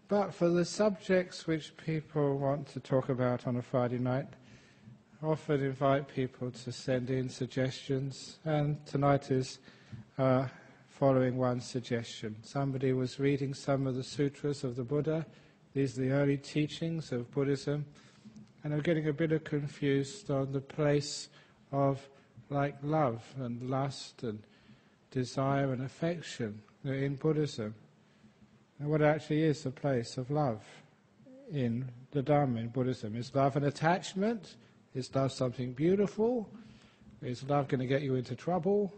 But for the subjects which people want to talk about on a Friday night, I often invite people to send in suggestions, and tonight is following one suggestion. Somebody was reading some of the sutras of the Buddha. These are the early teachings of Buddhism, and I'm getting a bit confused on the place of like love and lust and desire and affection in Buddhism. And what actually is the place of love in the Dharma in Buddhism? Is love an attachment? Is love something beautiful? Is love going to get you into trouble?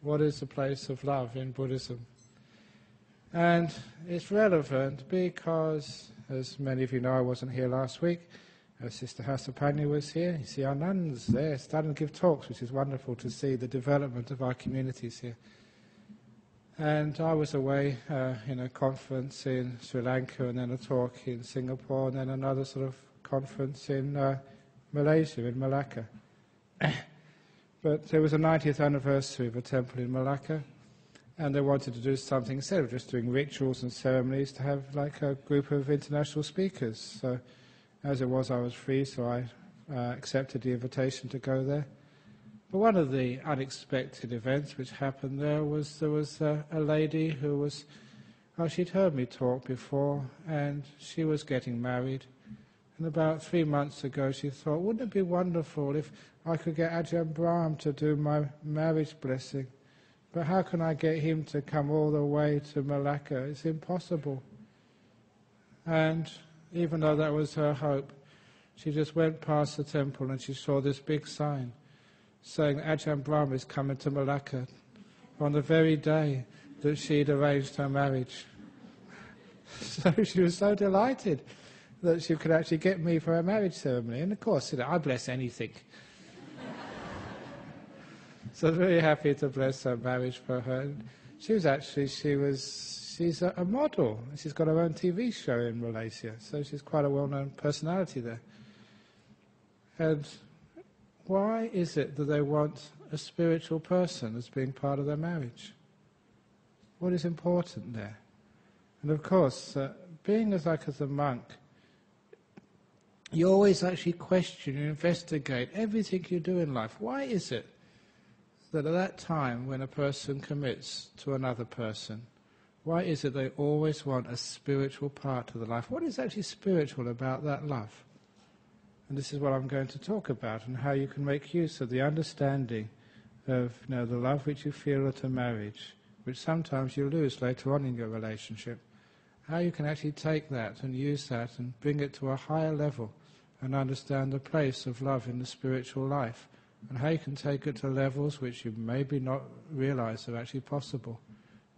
What is the place of love in Buddhism? And it's relevant because, as many of you know, I wasn't here last week. Sister Hasapanya was here. You see our nuns there starting to give talks, which is wonderful to see the development of our communities here. And I was away in a conference in Sri Lanka, and then a talk in Singapore, and then another sort of conference in Malaysia, in Malacca. But there was a 90th anniversary of a temple in Malacca, and they wanted to do something, instead of just doing rituals and ceremonies, to have like a group of international speakers. So as it was, I was free, so I accepted the invitation to go there. But one of the unexpected events which happened there was a lady who was, she'd heard me talk before, and she was getting married. And about 3 months ago she thought, wouldn't it be wonderful if I could get Ajahn Brahm to do my marriage blessing? But how can I get him to come all the way to Malacca? It's impossible. And even though that was her hope, she just went past the temple and she saw this big sign saying Ajahn Brahm is coming to Malacca on the very day that she'd arranged her marriage. So she was so delighted that she could actually get me for her marriage ceremony. And of course, I bless anything. So I was very happy to bless her marriage for her. And she's a model. She's got her own TV show in Malaysia, so she's quite a well-known personality there. And why is it that they want a spiritual person as being part of their marriage? What is important there? And of course, being as a monk, you always actually question, you investigate everything you do in life. Why is it that at that time when a person commits to another person, why is it they always want a spiritual part of the life? What is actually spiritual about that love? And this is what I'm going to talk about, and how you can make use of the understanding of the love which you feel at a marriage, which sometimes you lose later on in your relationship. How you can actually take that and use that and bring it to a higher level and understand the place of love in the spiritual life, and how you can take it to levels which you maybe not realize are actually possible,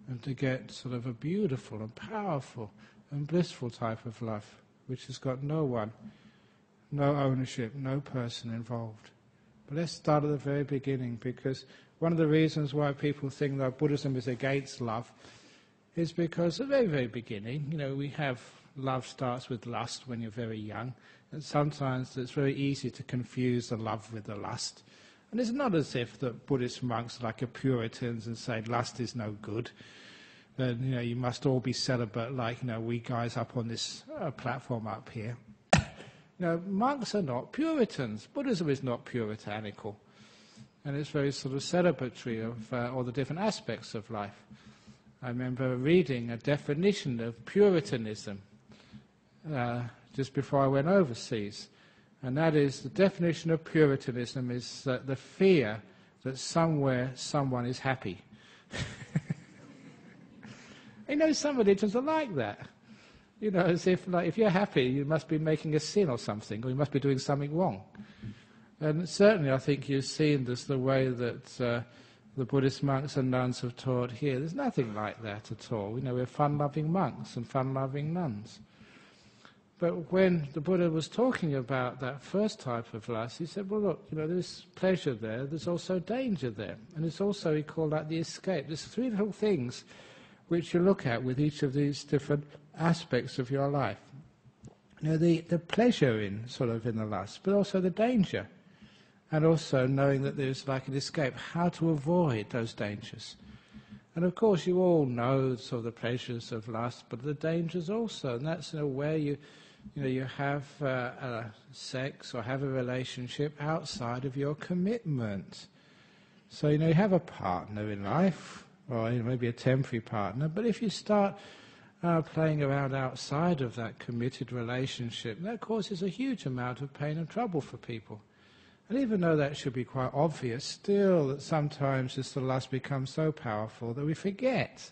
and to get sort of a beautiful and powerful and blissful type of love, which has got no one, no ownership, no person involved. But let's start at the very beginning, because one of the reasons why people think that Buddhism is against love is because at the very, very beginning, we have love starts with lust when you're very young, and sometimes it's very easy to confuse the love with the lust. And it's not as if the Buddhist monks are like a Puritans and say lust is no good, that you must all be celibate like we guys up on this platform up here. Monks are not Puritans. Buddhism is not puritanical, and it's very sort of celebratory of all the different aspects of life. I remember reading a definition of Puritanism just before I went overseas, and that is, the definition of Puritanism is the fear that somewhere someone is happy. Some religions are like that. As if you're happy, you must be making a sin or something, or you must be doing something wrong. And certainly I think you've seen this the way that the Buddhist monks and nuns have taught here. There's nothing like that at all. We're fun-loving monks and fun-loving nuns. But when the Buddha was talking about that first type of lust, he said, well, look, there's pleasure there, there's also danger there. And it's also, he called that the escape. There's three little things which you look at with each of these different aspects of your life. The pleasure in the lust, but also the danger. And also knowing that there's like an escape, how to avoid those dangers. And of course you all know sort of the pleasures of lust, but the dangers also, and that's where you have sex or have a relationship outside of your commitment. So you have a partner in life, or maybe a temporary partner, but if you start playing around outside of that committed relationship, that causes a huge amount of pain and trouble for people. And even though that should be quite obvious, still that sometimes just the lust becomes so powerful that we forget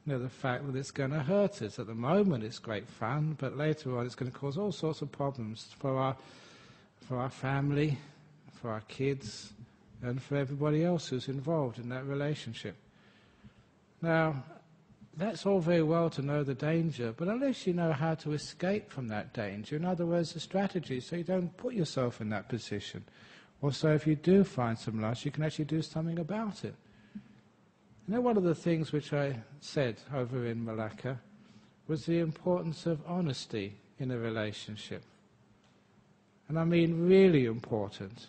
the fact that it's going to hurt us. At the moment it's great fun, but later on it's going to cause all sorts of problems for our family, for our kids, and for everybody else who's involved in that relationship. Now, that's all very well to know the danger, but unless you know how to escape from that danger, in other words, the strategy, so you don't put yourself in that position, or so if you do find some lust, you can actually do something about it. One of the things which I said over in Malacca was the importance of honesty in a relationship. And I mean really important,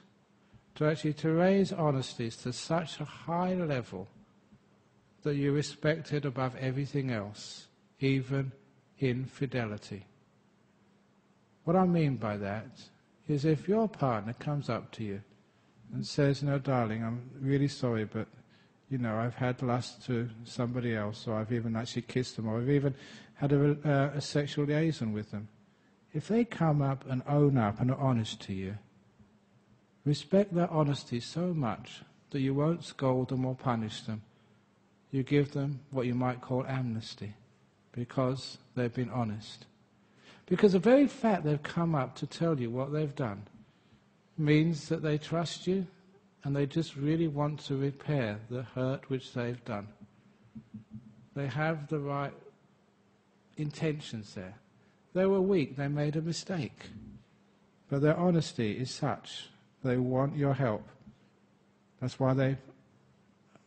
to raise honesty to such a high level that you respect it above everything else, even infidelity. What I mean by that is if your partner comes up to you and says, darling, I'm really sorry, but I've had lust to somebody else, or I've even actually kissed them, or I've even had a sexual liaison with them. If they come up and own up and are honest to you, respect their honesty so much that you won't scold them or punish them. You give them what you might call amnesty, because they've been honest. Because the very fact they've come up to tell you what they've done means that they trust you, and they just really want to repair the hurt which they've done. They have the right intentions there. They were weak, they made a mistake. But their honesty is such, they want your help. That's why they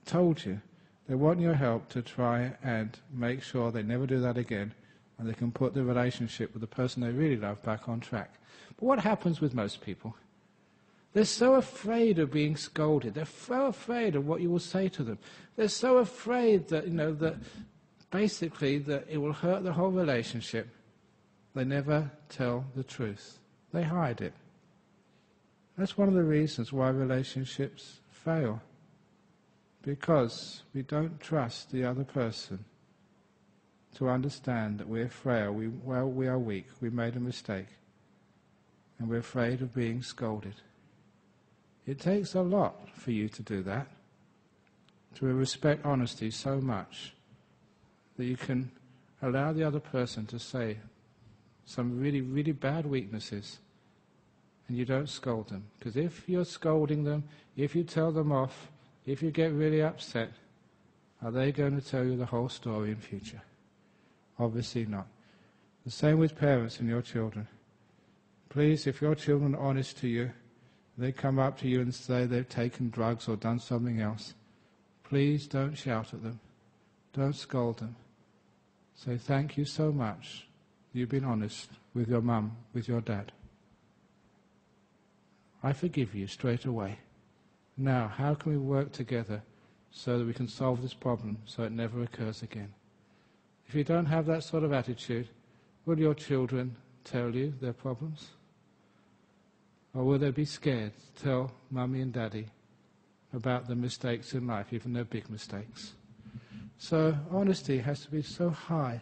told you. They want your help to try and make sure they never do that again, and they can put the relationship with the person they really love back on track. But what happens with most people? They're so afraid of being scolded. They're so afraid of what you will say to them. They're so afraid that, that basically that it will hurt the whole relationship. They never tell the truth. They hide it. That's one of the reasons why relationships fail. Because we don't trust the other person to understand that we're frail, we are weak, we made a mistake, and we're afraid of being scolded. It takes a lot for you to do that, to respect honesty so much that you can allow the other person to say some really, really bad weaknesses, and you don't scold them. Because if you're scolding them, if you tell them off, if you get really upset, are they going to tell you the whole story in future? Obviously not. The same with parents and your children. Please, if your children are honest to you, they come up to you and say they've taken drugs or done something else, please don't shout at them. Don't scold them. Say, thank you so much. You've been honest with your mum, with your dad. I forgive you straight away. Now, how can we work together so that we can solve this problem so it never occurs again? If you don't have that sort of attitude, will your children tell you their problems? Or will they be scared to tell mummy and daddy about the mistakes in life, even their big mistakes? So honesty has to be so high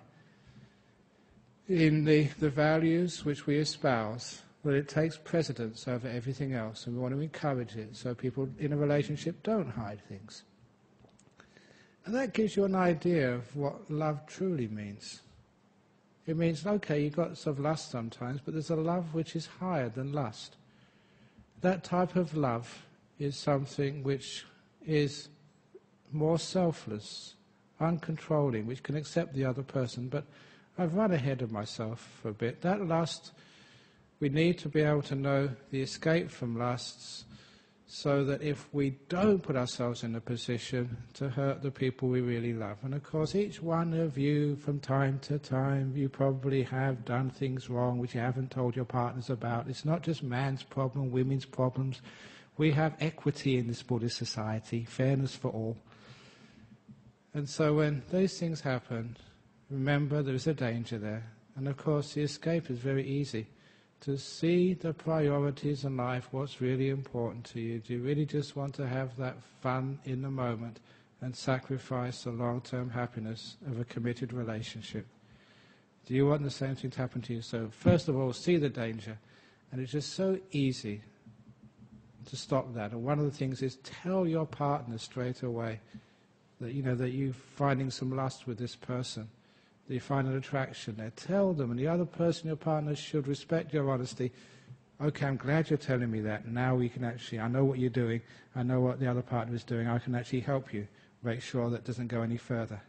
in the values which we espouse that it takes precedence over everything else, and we want to encourage it so people in a relationship don't hide things. And that gives you an idea of what love truly means. It means, okay, you've got sort of lust sometimes, but there's a love which is higher than lust. That type of love is something which is more selfless, uncontrolling, which can accept the other person. But I've run ahead of myself for a bit. That lust, we need to be able to know the escape from lusts, so that if we don't put ourselves in a position to hurt the people we really love. And of course, each one of you, from time to time, you probably have done things wrong which you haven't told your partners about. It's not just man's problem, women's problems. We have equity in this Buddhist society, fairness for all. And so when those things happen, remember there is a danger there. And of course the escape is very easy. To see the priorities in life, what's really important to you. Do you really just want to have that fun in the moment and sacrifice the long-term happiness of a committed relationship? Do you want the same thing to happen to you? So first of all, see the danger. And it's just so easy to stop that. And one of the things is tell your partner straight away that that you're finding some lust with this person, that you find an attraction there. Tell them, and the other person, your partner, should respect your honesty. Okay, I'm glad you're telling me that. Now we can I know what you're doing, I know what the other partner is doing, I can actually help you make sure that doesn't go any further.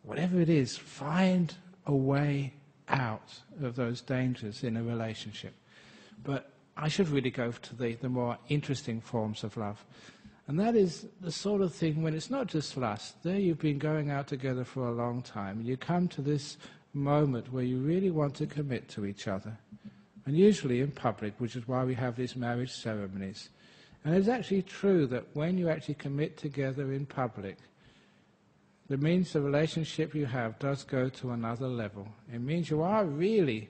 Whatever it is, find a way out of those dangers in a relationship. But I should really go to the more interesting forms of love. And that is the sort of thing when it's not just lust. There you've been going out together for a long time, and you come to this moment where you really want to commit to each other. And usually in public, which is why we have these marriage ceremonies. And it's actually true that when you actually commit together in public, it means the relationship you have does go to another level. It means you are really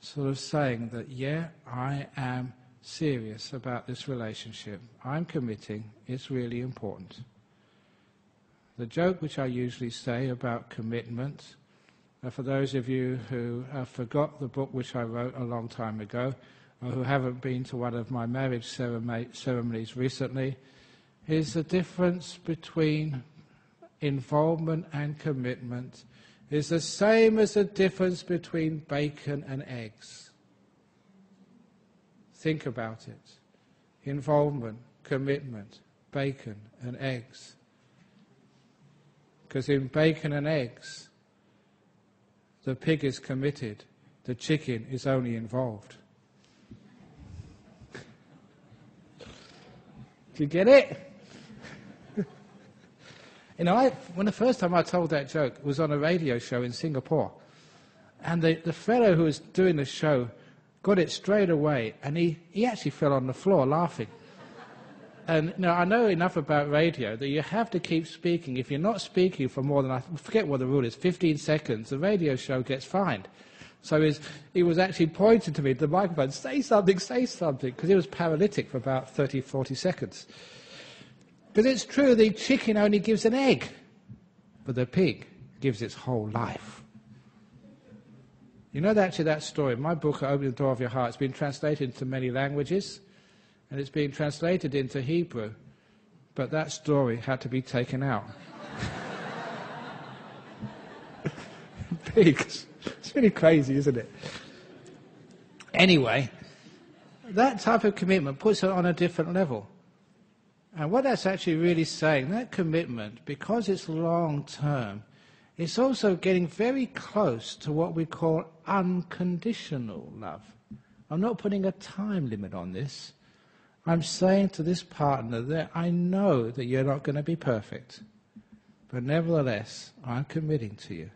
sort of saying that, yeah, I am serious about this relationship. I'm committing. It's really important. The joke which I usually say about commitment, for those of you who forgot the book which I wrote a long time ago, or who haven't been to one of my marriage ceremonies recently, is the difference between involvement and commitment is the same as the difference between bacon and eggs. Think about it. Involvement, commitment, bacon and eggs. Because in bacon and eggs, the pig is committed, the chicken is only involved. Do you get it? When the first time I told that joke, it was on a radio show in Singapore. And the fellow who was doing the show got it straight away, and he actually fell on the floor laughing. And I know enough about radio that you have to keep speaking. If you're not speaking for more than, I forget what the rule is, 15 seconds, the radio show gets fined. So he was actually pointing to me to the microphone, say something, because he was paralytic for about 30, 40 seconds. Because it's true, the chicken only gives an egg, but the pig gives its whole life. Actually that story, my book, Opening the Door of Your Heart, has been translated into many languages, and it's been translated into Hebrew, but that story had to be taken out. Pigs. It's really crazy, isn't it? Anyway, that type of commitment puts it on a different level. And what that's actually really saying, that commitment, because it's long-term, it's also getting very close to what we call unconditional love. I'm not putting a time limit on this. I'm saying to this partner that I know that you're not going to be perfect, but nevertheless, I'm committing to you.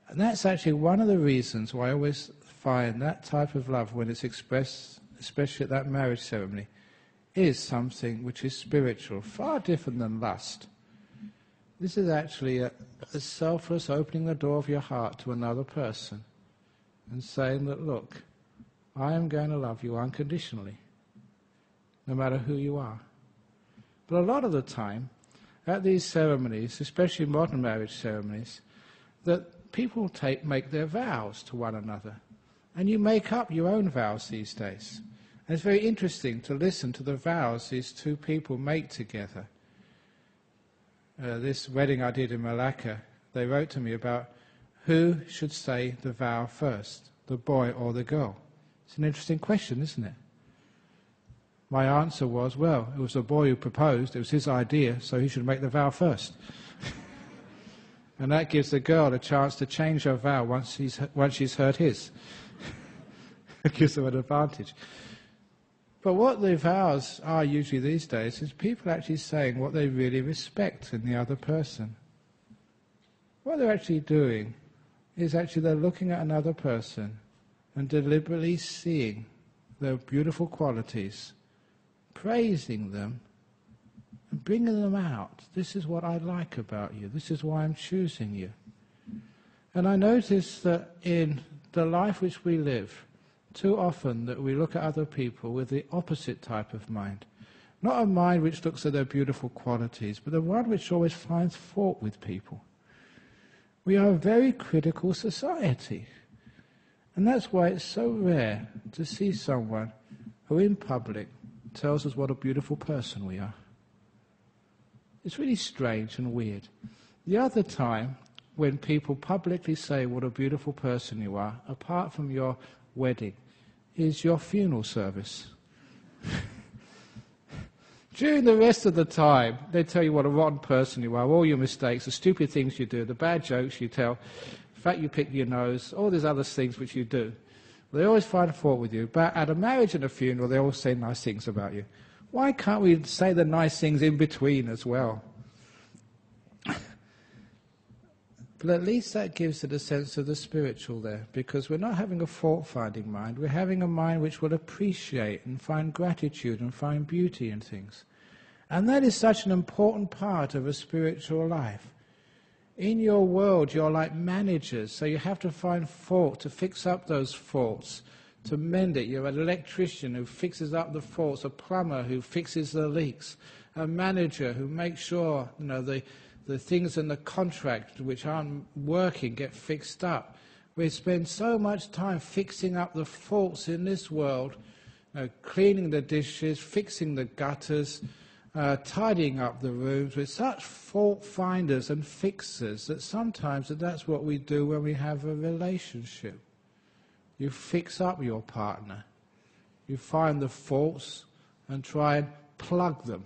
And that's actually one of the reasons why I always find that type of love, when it's expressed, especially at that marriage ceremony, is something which is spiritual, far different than lust. This is actually a selfless opening the door of your heart to another person and saying that, look, I am going to love you unconditionally, no matter who you are. But a lot of the time, at these ceremonies, especially modern marriage ceremonies, that people make their vows to one another. And you make up your own vows these days. And it's very interesting to listen to the vows these two people make together. This wedding I did in Malacca, they wrote to me about who should say the vow first, the boy or the girl. It's an interesting question, isn't it? My answer was, well, it was the boy who proposed, it was his idea, so he should make the vow first. And that gives the girl a chance to change her vow once she's heard his. It gives them an advantage. But what the vows are usually these days is people actually saying what they really respect in the other person. What they're actually doing is actually they're looking at another person and deliberately seeing their beautiful qualities, praising them, and bringing them out. This is what I like about you. This is why I'm choosing you. And I notice that in the life which we live, too often that we look at other people with the opposite type of mind. Not a mind which looks at their beautiful qualities, but a one which always finds fault with people. We are a very critical society. And that's why it's so rare to see someone who in public tells us what a beautiful person we are. It's really strange and weird. The other time, when people publicly say what a beautiful person you are, apart from your wedding, is your funeral service. During the rest of the time, they tell you what a rotten person you are, all your mistakes, the stupid things you do, the bad jokes you tell, the fact you pick your nose, all these other things which you do. They always find fault with you. But at a marriage and a funeral, they always say nice things about you. Why can't we say the nice things in between as well? But at least that gives it a sense of the spiritual there, because we're not having a fault-finding mind, we're having a mind which will appreciate and find gratitude and find beauty in things. And that is such an important part of a spiritual life. In your world, you're like managers, so you have to find fault to fix up those faults, to mend it. You're an electrician who fixes up the faults, a plumber who fixes the leaks, a manager who makes sure, the things in the contract which aren't working get fixed up. We spend so much time fixing up the faults in this world, cleaning the dishes, fixing the gutters, tidying up the rooms. We're such fault finders and fixers that sometimes that's what we do when we have a relationship. You fix up your partner. You find the faults and try and plug them.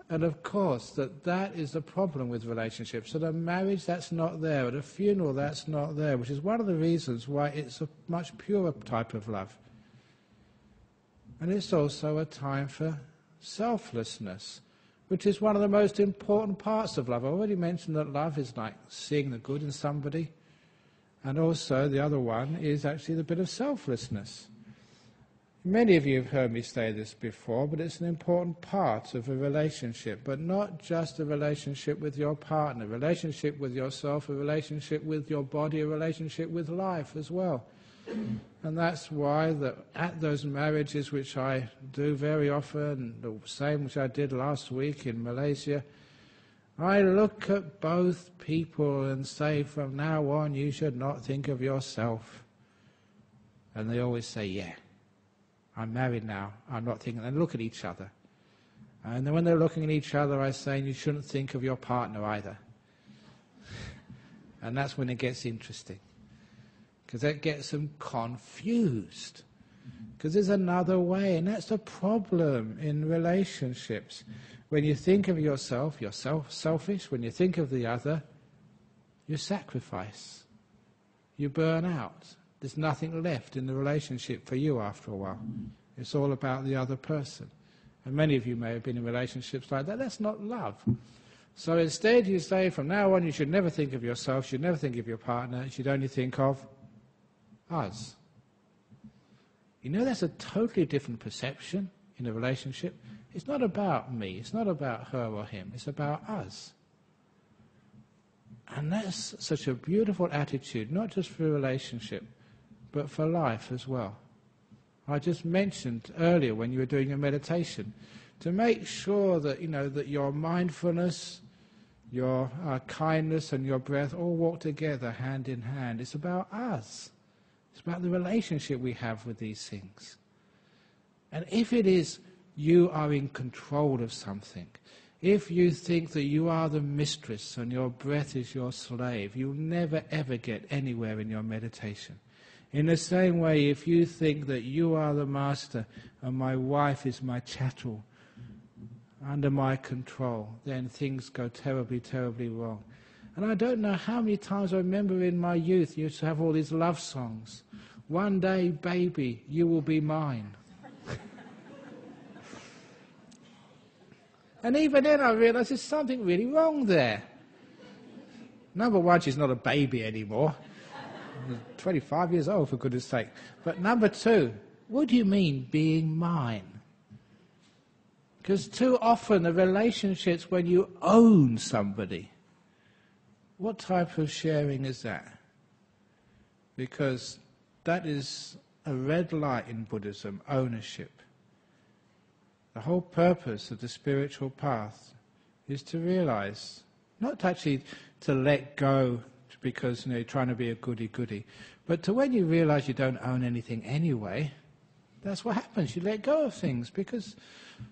And of course, that is the problem with relationships. At a marriage, that's not there. At a funeral, that's not there, which is one of the reasons why it's a much purer type of love. And it's also a time for selflessness, which is one of the most important parts of love. I already mentioned that love is like seeing the good in somebody. And also, the other one is actually the bit of selflessness. Many of you have heard me say this before, but it's an important part of a relationship, but not just a relationship with your partner, a relationship with yourself, a relationship with your body, a relationship with life as well. And that's why at those marriages which I do very often, the same which I did last week in Malaysia, I look at both people and say, from now on you should not think of yourself. And they always say, yeah. I'm married now, I'm not thinking, and look at each other. And then when they're looking at each other, I say, you shouldn't think of your partner either. And that's when it gets interesting, because that gets them confused. Because there's another way, and that's the problem in relationships. When you think of yourself, you're selfish. When you think of the other, you sacrifice. You burn out. There's nothing left in the relationship for you after a while. It's all about the other person. And many of you may have been in relationships like that. That's not love. So instead you say, from now on you should never think of yourself, you should never think of your partner, you should only think of us. That's a totally different perception in a relationship. It's not about me, it's not about her or him, it's about us. And that's such a beautiful attitude, not just for a relationship, but for life as well. I just mentioned earlier when you were doing your meditation, to make sure that, that your mindfulness, your kindness and your breath all walk together hand in hand. It's about us. It's about the relationship we have with these things. And if it is you are in control of something, if you think that you are the mistress and your breath is your slave, you'll never ever get anywhere in your meditation. In the same way, if you think that you are the master and my wife is my chattel, under my control, then things go terribly, terribly wrong. And I don't know how many times I remember in my youth, you used to have all these love songs. One day, baby, you will be mine. And even then I realised there's something really wrong there. Number one, she's not a baby anymore. 25 years old, for goodness sake. But number two, what do you mean being mine? Because too often the relationships when you own somebody, what type of sharing is that? Because that is a red light in Buddhism, ownership. The whole purpose of the spiritual path is to realize, not actually to let go because you're trying to be a goody-goody, but to when you realize you don't own anything anyway, that's what happens. You let go of things because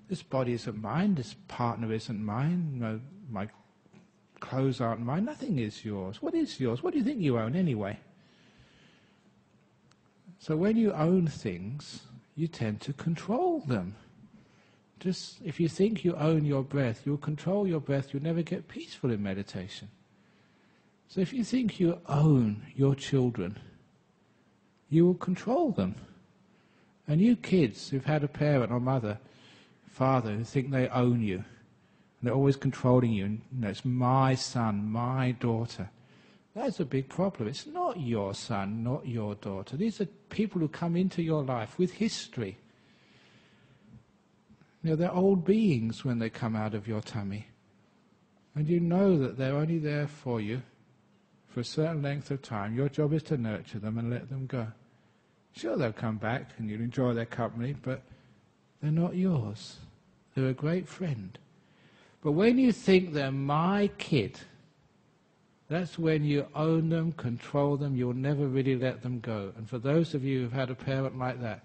this body isn't mine, this partner isn't mine, my clothes aren't mine, nothing is yours. What is yours? What do you think you own anyway? So when you own things, you tend to control them. Just if you think you own your breath, you'll control your breath, you'll never get peaceful in meditation. So if you think you own your children, you will control them. And you kids who've had a parent or mother, father, who think they own you, and they're always controlling you, and it's my son, my daughter, that's a big problem. It's not your son, not your daughter. These are people who come into your life with history. They're old beings when they come out of your tummy. And you know that they're only there for you for a certain length of time. Your job is to nurture them and let them go. Sure, they'll come back and you'll enjoy their company, but they're not yours. They're a great friend. But when you think they're my kid, that's when you own them, control them, you'll never really let them go. And for those of you who've had a parent like that,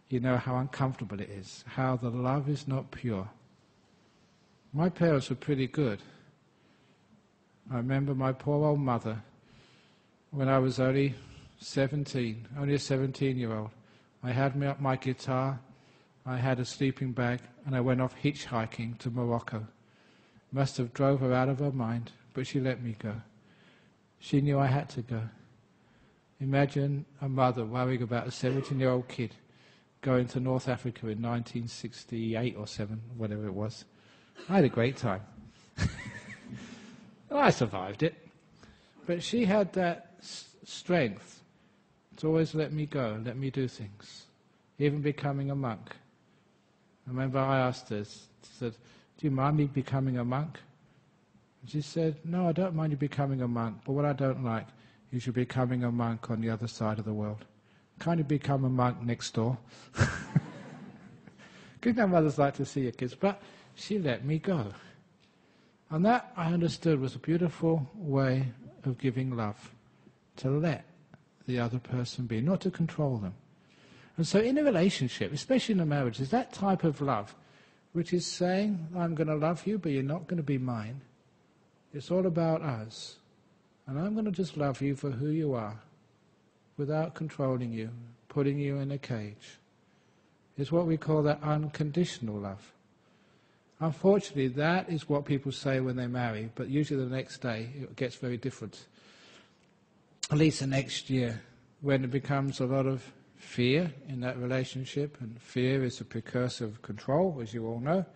you know how uncomfortable it is, how the love is not pure. My parents were pretty good. I remember my poor old mother, when I was only 17, only a 17-year-old. I had my guitar, I had a sleeping bag, and I went off hitchhiking to Morocco. Must have drove her out of her mind, but she let me go. She knew I had to go. Imagine a mother worrying about a 17-year-old kid going to North Africa in 1968 or 7, whatever it was. I had a great time. And I survived it. But she had that strength to always let me go, let me do things, even becoming a monk. I remember I asked her, said, do you mind me becoming a monk? And she said, no, I don't mind you becoming a monk, but what I don't like is you becoming a monk on the other side of the world. Kind of become a monk next door. Because no mothers like to see your kids, but she let me go. And that, I understood, was a beautiful way of giving love, to let the other person be, not to control them. And so in a relationship, especially in a marriage, is that type of love, which is saying, I'm going to love you, but you're not going to be mine. It's all about us. And I'm going to just love you for who you are, without controlling you, putting you in a cage. It's what we call that unconditional love. Unfortunately, that is what people say when they marry, but usually the next day it gets very different. At least the next year, when it becomes a lot of fear in that relationship, and fear is a precursor of control, as you all know.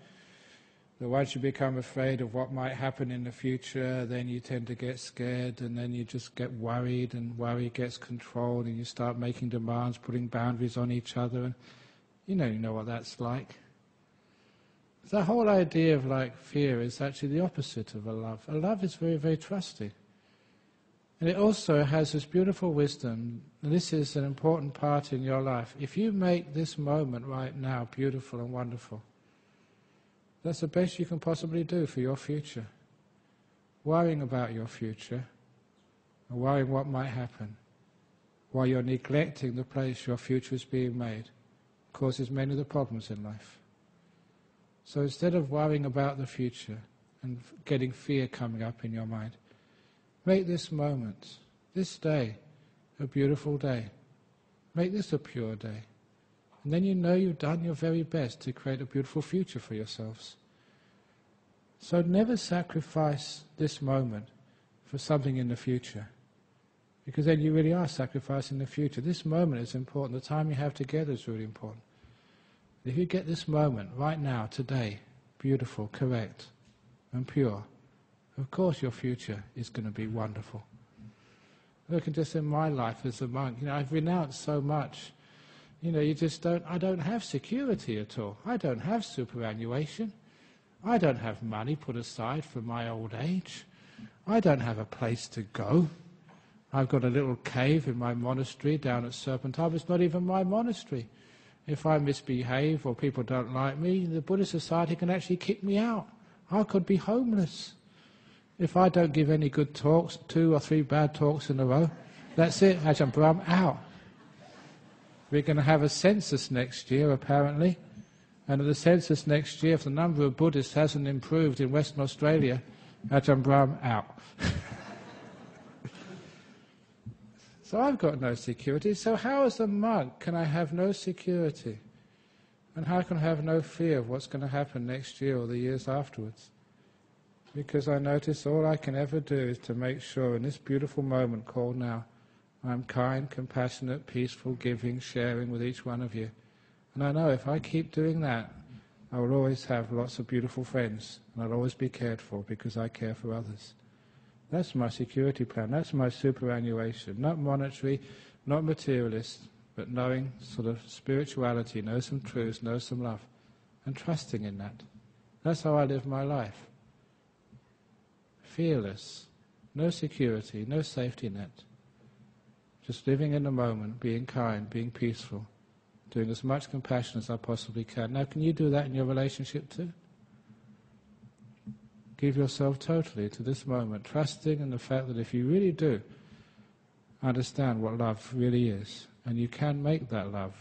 That once you become afraid of what might happen in the future, then you tend to get scared, and then you just get worried, and worry gets controlled, and you start making demands, putting boundaries on each other, and you know what that's like. The whole idea of fear is actually the opposite of a love. A love is very, very trusting. And it also has this beautiful wisdom, and this is an important part in your life. If you make this moment right now beautiful and wonderful, that's the best you can possibly do for your future. Worrying about your future, and worrying what might happen, while you're neglecting the place your future is being made, causes many of the problems in life. So instead of worrying about the future and getting fear coming up in your mind, make this moment, this day, a beautiful day. Make this a pure day. And then you know you've done your very best to create a beautiful future for yourselves. So never sacrifice this moment for something in the future, because then you really are sacrificing the future. This moment is important. The time you have together is really important. If you get this moment right now, today, beautiful, correct, and pure, of course your future is going to be wonderful. Look, just in my life as a monk, I've renounced so much. You just don't, I don't have security at all. I don't have superannuation. I don't have money put aside for my old age. I don't have a place to go. I've got a little cave in my monastery down at Serpentine. It's not even my monastery. If I misbehave or people don't like me, the Buddhist Society can actually kick me out. I could be homeless. If I don't give any good talks, 2 or 3 bad talks in a row, that's it, Ajahn Brahm, out. We're going to have a census next year, apparently. And at the census next year, if the number of Buddhists hasn't improved in Western Australia, Ajahn Brahm, out. So I've got no security. So how as a monk can I have no security? And how can I have no fear of what's going to happen next year or the years afterwards? Because I notice all I can ever do is to make sure in this beautiful moment called now, I'm kind, compassionate, peaceful, giving, sharing with each one of you. And I know if I keep doing that, I will always have lots of beautiful friends, and I'll always be cared for because I care for others. That's my security plan, that's my superannuation. Not monetary, not materialist, but knowing sort of spirituality, know some truths, know some love, and trusting in that. That's how I live my life. Fearless, no security, no safety net. Just living in the moment, being kind, being peaceful, doing as much compassion as I possibly can. Now, can you do that in your relationship too? Give yourself totally to this moment, trusting in the fact that if you really do understand what love really is, and you can make that love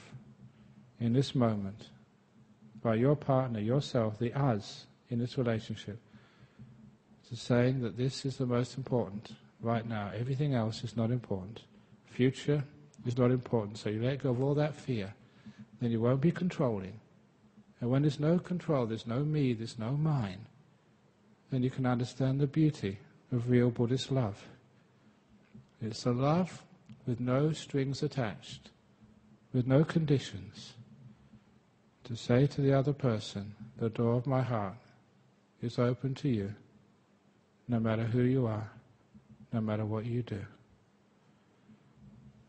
in this moment by your partner, yourself, the us in this relationship, to saying that this is the most important right now. Everything else is not important. Future is not important. So you let go of all that fear. Then you won't be controlling. And when there's no control, there's no me, there's no mine, then you can understand the beauty of real Buddhist love. It's a love with no strings attached, with no conditions. To say to the other person, the door of my heart is open to you, no matter who you are, no matter what you do.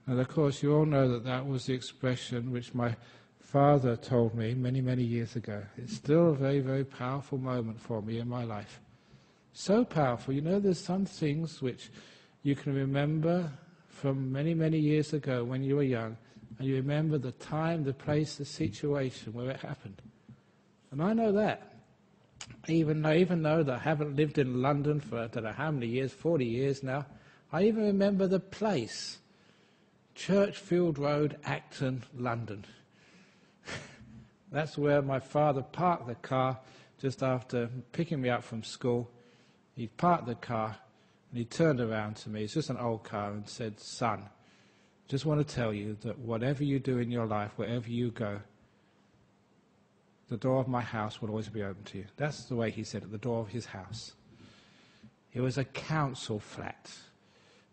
And of course you all know that that was the expression which my father told me many, many years ago. It's still a very, very powerful moment for me in my life. So powerful. There's some things which you can remember from many, many years ago when you were young, and you remember the time, the place, the situation where it happened. And I know that. Even though that I haven't lived in London for I don't know how many years, 40 years now, I even remember the place. Churchfield Road, Acton, London. That's where my father parked the car just after picking me up from school. He parked the car and he turned around to me, it's just an old car, and said, "Son, just want to tell you that whatever you do in your life, wherever you go, the door of my house will always be open to you." That's the way he said it, the door of his house. It was a council flat.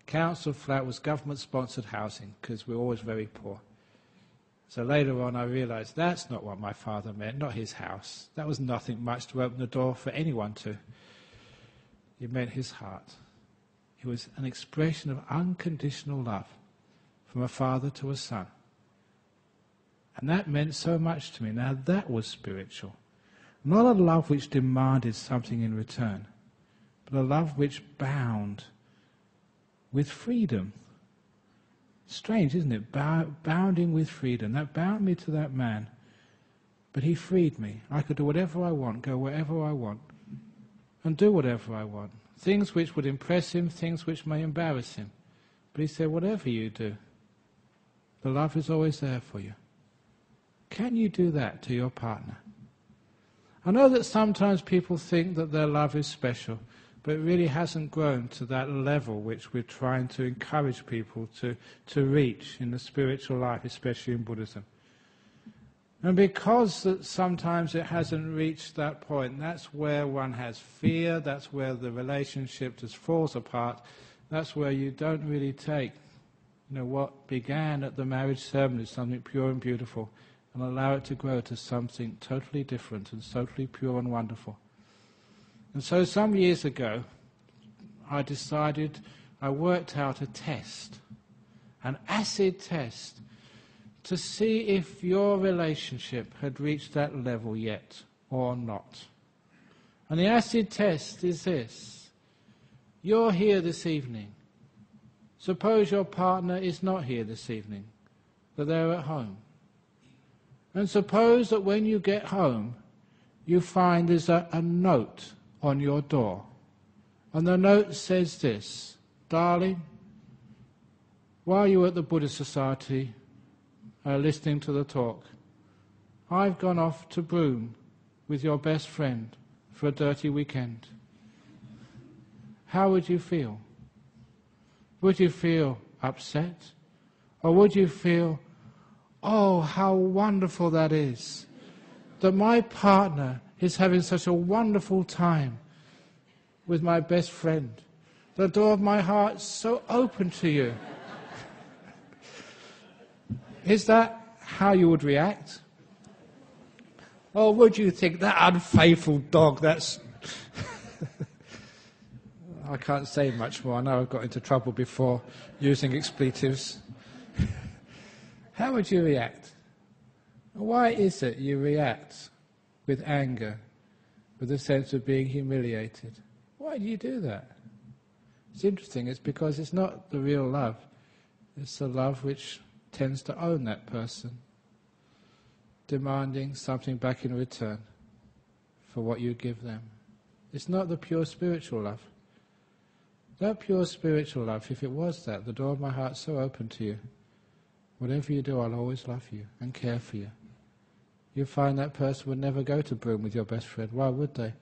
Council flat was government-sponsored housing because we were always very poor. So later on I realised that's not what my father meant, not his house. That was nothing much to open the door for anyone to. It meant his heart. It was an expression of unconditional love from a father to a son. And that meant so much to me. Now that was spiritual. Not a love which demanded something in return, but a love which bound with freedom. Strange, isn't it? Bounding with freedom. That bound me to that man, but he freed me. I could do whatever I want, go wherever I want, and do whatever I want. Things which would impress him, things which may embarrass him. But he said, whatever you do, the love is always there for you. Can you do that to your partner? I know that sometimes people think that their love is special, but it really hasn't grown to that level which we're trying to encourage people to reach in the spiritual life, especially in Buddhism. And because that sometimes it hasn't reached that point, that's where one has fear, that's where the relationship just falls apart, that's where you don't really take what began at the marriage ceremony, something pure and beautiful, and allow it to grow to something totally different and totally pure and wonderful. And so some years ago, I worked out a test, an acid test, to see if your relationship had reached that level yet or not. And the acid test is this. You're here this evening. Suppose your partner is not here this evening, but they're at home. And suppose that when you get home, you find there's a note on your door. And the note says this: darling, while you were at the Buddhist Society listening to the talk, I've gone off to Brahm with your best friend for a dirty weekend. How would you feel? Would you feel upset? Or would you feel, oh, how wonderful that is, that my partner is having such a wonderful time with my best friend. The door of my heart is so open to you. Is that how you would react? Or would you think, that unfaithful dog, that's... I can't say much more. I know I've got into trouble before using expletives. How would you react? Why is it you react with anger, with a sense of being humiliated? Why do you do that? It's interesting. It's because it's not the real love. It's the love which tends to own that person, demanding something back in return for what you give them. It's not the pure spiritual love. That pure spiritual love, if it was that, the door of my heart's so open to you. Whatever you do, I'll always love you and care for you. You find that person would never go to Brahm with your best friend. Why would they?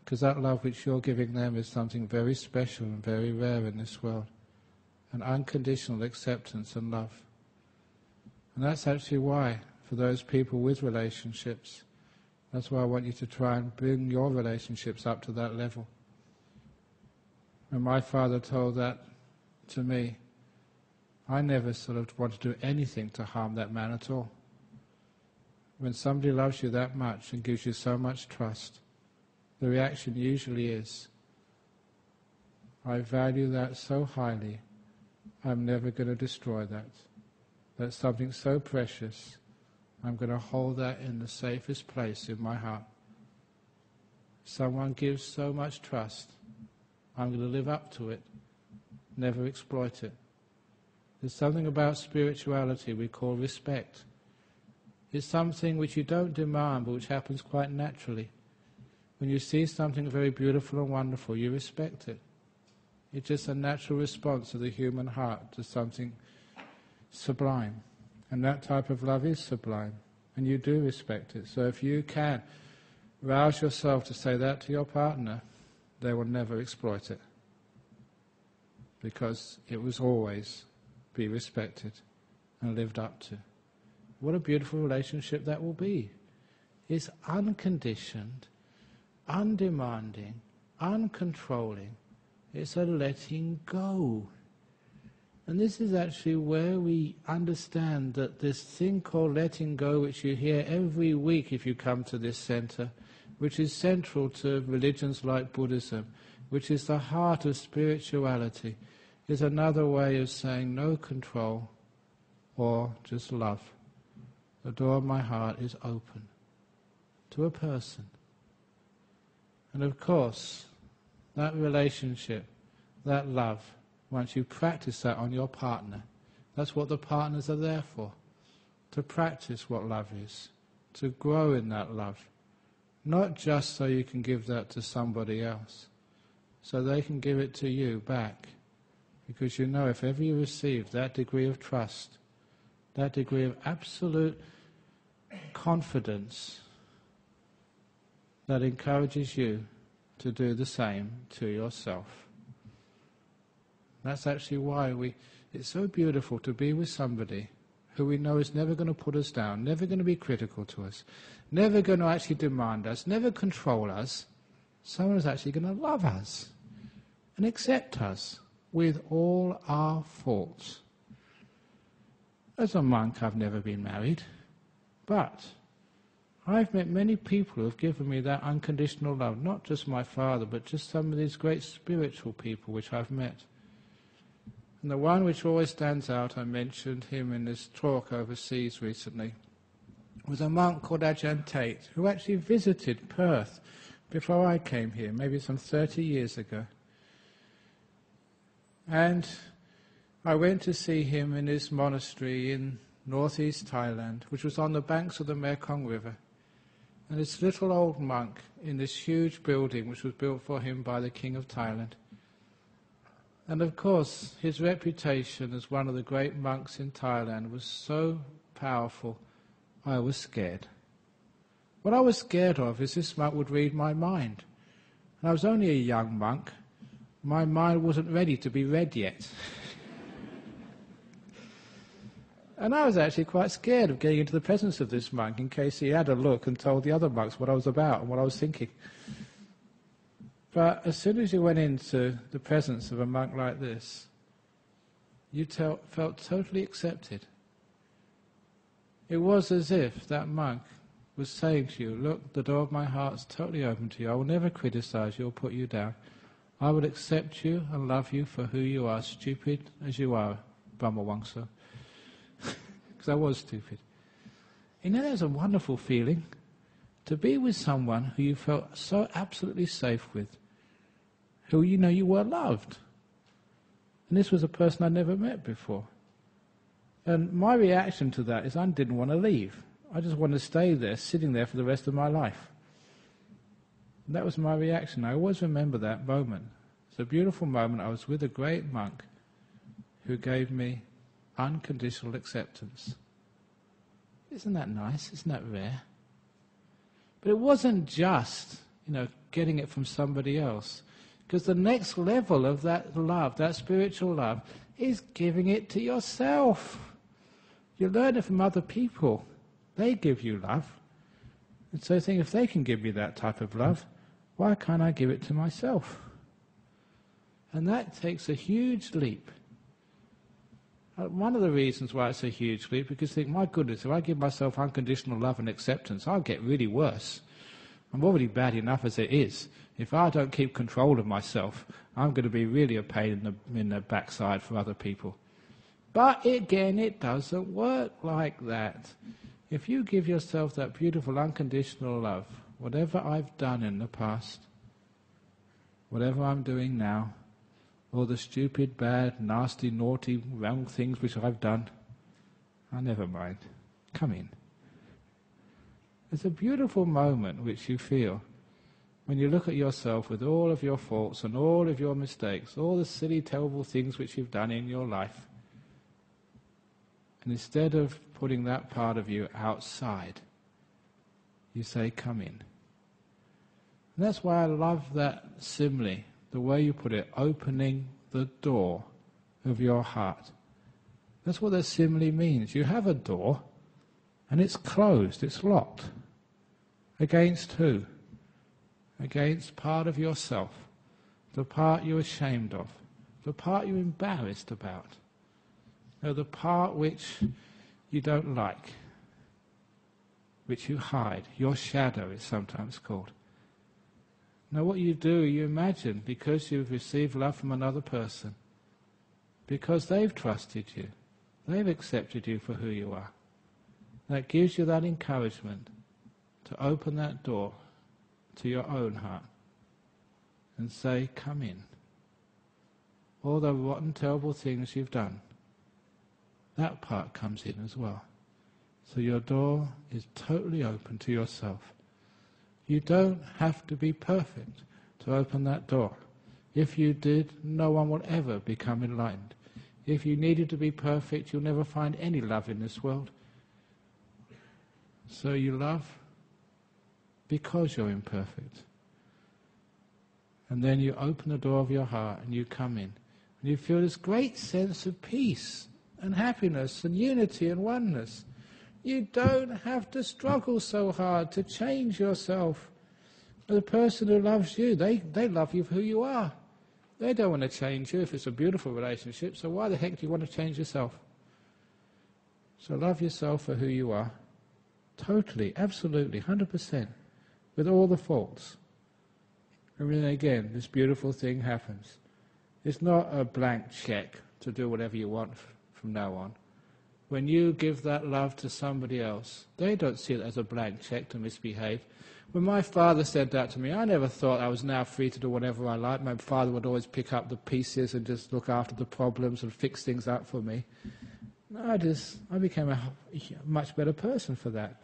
Because that love which you're giving them is something very special and very rare in this world. An unconditional acceptance and love. And that's actually why, for those people with relationships, that's why I want you to try and bring your relationships up to that level. When my father told that to me, I never sort of wanted to do anything to harm that man at all. When somebody loves you that much and gives you so much trust, the reaction usually is, I value that so highly, I'm never going to destroy that. That's something so precious, I'm going to hold that in the safest place in my heart. Someone gives so much trust, I'm going to live up to it, never exploit it. There's something about spirituality we call respect. It's something which you don't demand, but which happens quite naturally. When you see something very beautiful and wonderful, you respect it. It's just a natural response of the human heart to something sublime. And that type of love is sublime, and you do respect it. So if you can rouse yourself to say that to your partner, they will never exploit it, because it was always be respected and lived up to. What a beautiful relationship that will be. It's unconditioned, undemanding, uncontrolling. It's a letting go. And this is actually where we understand that this thing called letting go, which you hear every week if you come to this center, which is central to religions like Buddhism, which is the heart of spirituality, is another way of saying no control or just love. The door of my heart is open to a person. And of course, that relationship, that love, once you practice that on your partner, that's what the partners are there for, to practice what love is, to grow in that love, not just so you can give that to somebody else, so they can give it to you back. Because you know, if ever you receive that degree of trust, that degree of absolute confidence that encourages you to do the same to yourself. That's actually why it's so beautiful to be with somebody who we know is never going to put us down, never going to be critical to us, never going to actually demand us, never control us. Someone who's actually going to love us and accept us with all our faults. As a monk, I've never been married, but I've met many people who have given me that unconditional love, not just my father, but just some of these great spiritual people which I've met. And the one which always stands out, I mentioned him in this talk overseas recently, was a monk called Ajahn Tate, who actually visited Perth before I came here, maybe some 30 years ago. And I went to see him in his monastery in northeast Thailand, which was on the banks of the Mekong River. And this little old monk in this huge building which was built for him by the King of Thailand. And of course, his reputation as one of the great monks in Thailand was so powerful, I was scared. What I was scared of is this monk would read my mind. And I was only a young monk. My mind wasn't ready to be read yet. And I was actually quite scared of getting into the presence of this monk in case he had a look and told the other monks what I was about and what I was thinking. But as soon as you went into the presence of a monk like this, you felt totally accepted. It was as if that monk was saying to you, look, the door of my heart's totally open to you. I will never criticize you or put you down. I will accept you and love you for who you are, stupid as you are, Brahmavamso. Because I was stupid. You know, there's a wonderful feeling to be with someone who you felt so absolutely safe with, who you know you were loved. And this was a person I'd never met before. And my reaction to that is I didn't want to leave. I just wanted to stay there, sitting there for the rest of my life. And that was my reaction. I always remember that moment. It's a beautiful moment. I was with a great monk who gave me unconditional acceptance. Isn't that nice? Isn't that rare? But it wasn't just, getting it from somebody else. Because the next level of that love, that spiritual love, is giving it to yourself. You learn it from other people. They give you love. And so think, if they can give me that type of love, why can't I give it to myself? And that takes a huge leap. One of the reasons why it's a huge leap, because you think, my goodness, if I give myself unconditional love and acceptance, I'll get really worse. I'm already bad enough as it is. If I don't keep control of myself, I'm going to be really a pain in the backside for other people. But again, it doesn't work like that. If you give yourself that beautiful unconditional love, whatever I've done in the past, whatever I'm doing now, all the stupid, bad, nasty, naughty, wrong things which I've done, never mind. Come in. It's a beautiful moment which you feel when you look at yourself with all of your faults and all of your mistakes, all the silly, terrible things which you've done in your life. And instead of putting that part of you outside, you say, come in. And that's why I love that simile, the way you put it, opening the door of your heart. That's what that simile means. You have a door, and it's closed, it's locked. Against who? Against part of yourself, the part you're ashamed of, the part you're embarrassed about, the part which you don't like, which you hide. Your shadow is sometimes called. Now what you do, you imagine, because you've received love from another person, because they've trusted you, they've accepted you for who you are, that gives you that encouragement to open that door to your own heart and say, come in. All the rotten, terrible things you've done, that part comes in as well. So your door is totally open to yourself. You don't have to be perfect to open that door. If you did, no one will ever become enlightened. If you needed to be perfect, you'll never find any love in this world. So you love because you're imperfect. And then you open the door of your heart and you come in. And you feel this great sense of peace and happiness and unity and oneness. You don't have to struggle so hard to change yourself. The person who loves you, they love you for who you are. They don't want to change you if it's a beautiful relationship, so why the heck do you want to change yourself? So love yourself for who you are. Totally, absolutely, 100%, with all the faults. And then again, this beautiful thing happens. It's not a blank check to do whatever you want from now on. When you give that love to somebody else, they don't see it as a blank check to misbehave. When my father said that to me, I never thought I was now free to do whatever I liked. My father would always pick up the pieces and just look after the problems and fix things up for me. I became a much better person for that.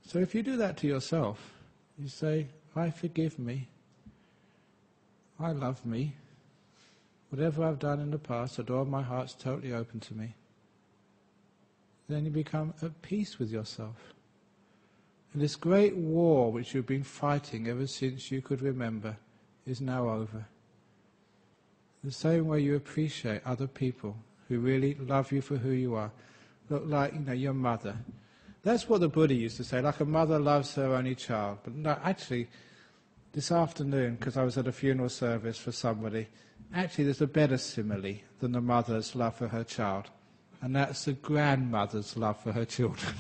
So if you do that to yourself, you say, I forgive me, I love me, whatever I've done in the past, the door of my heart's totally open to me. Then you become at peace with yourself. And this great war which you've been fighting ever since you could remember is now over. The same way you appreciate other people who really love you for who you are. Look like, your mother. That's what the Buddha used to say, like a mother loves her only child. But no, actually, this afternoon, because I was at a funeral service for somebody, actually there's a better simile than the mother's love for her child. And that's the grandmother's love for her children.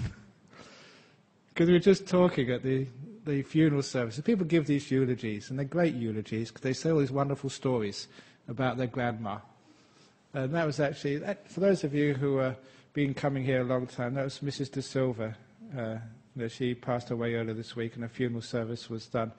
Because we were just talking at the funeral service. People give these eulogies, and they're great eulogies, because they say all these wonderful stories about their grandma. And that was actually, for those of you who have been coming here a long time, that was Mrs. De Silva. She passed away earlier this week, and a funeral service was done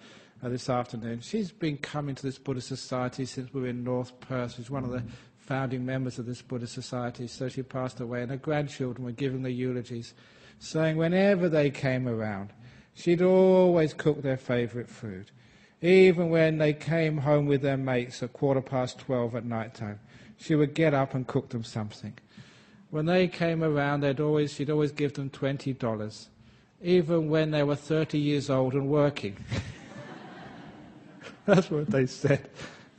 this afternoon. She's been coming to this Buddhist Society since we were in North Perth. She's one of the founding members of this Buddhist Society, so she passed away, and her grandchildren were giving the eulogies, saying whenever they came around, she'd always cook their favourite food. Even when they came home with their mates at 12:15 at night time, she would get up and cook them something. When they came around, she'd always give them $20, even when they were 30 years old and working. That's what they said.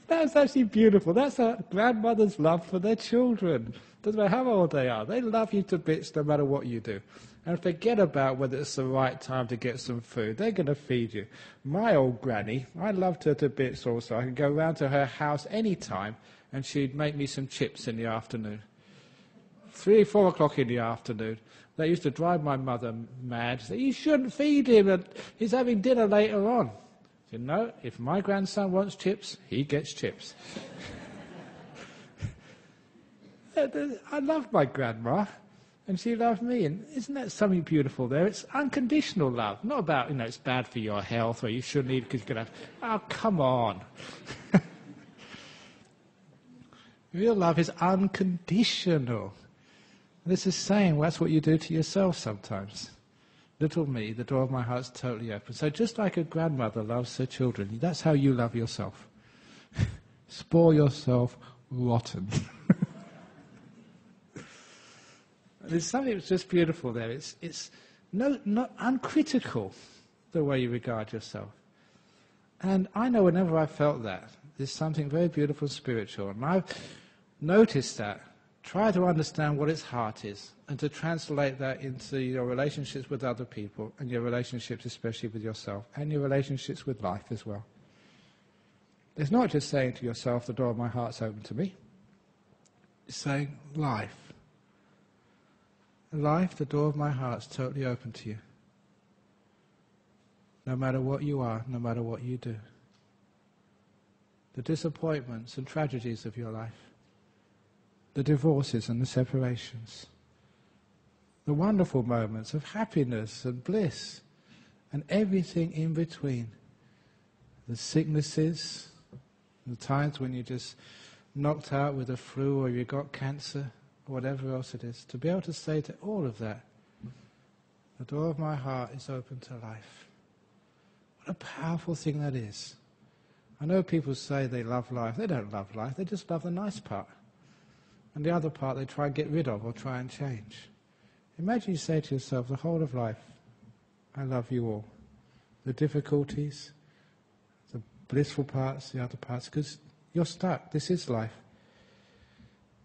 That's actually beautiful. That's a grandmother's love for their children. Doesn't matter how old they are. They love you to bits no matter what you do. And forget about whether it's the right time to get some food. They're going to feed you. My old granny, I loved her to bits also. I could go round to her house any time and she'd make me some chips in the afternoon. 3, 4 o'clock in the afternoon. That used to drive my mother mad. She said, you shouldn't feed him. He's having dinner later on. I said, no, if my grandson wants chips, he gets chips. I loved my grandma. And she loved me, and isn't that something beautiful there? It's unconditional love, not about, it's bad for your health or you shouldn't eat because you're going to have... Oh, come on. Real love is unconditional. And this is saying, well, that's what you do to yourself sometimes. Little me, the door of my heart's totally open. So just like a grandmother loves her children, that's how you love yourself. Spoil yourself rotten. There's something that's just beautiful there. It's not uncritical, the way you regard yourself. And I know whenever I felt that, there's something very beautiful and spiritual. And I've noticed that. Try to understand what its heart is and to translate that into your relationships with other people and your relationships especially with yourself and your relationships with life as well. It's not just saying to yourself, the door of my heart's open to me. It's saying, life. Life, the door of my heart's totally open to you. No matter what you are, no matter what you do. The disappointments and tragedies of your life. The divorces and the separations. The wonderful moments of happiness and bliss. And everything in between. The sicknesses, the times when you're just knocked out with a flu or you got cancer. Whatever else it is, to be able to say to all of that, the door of my heart is open to life. What a powerful thing that is. I know people say they love life. They don't love life, they just love the nice part. And the other part they try and get rid of or try and change. Imagine you say to yourself, the whole of life, I love you all. The difficulties, the blissful parts, the other parts, because you're stuck. This is life.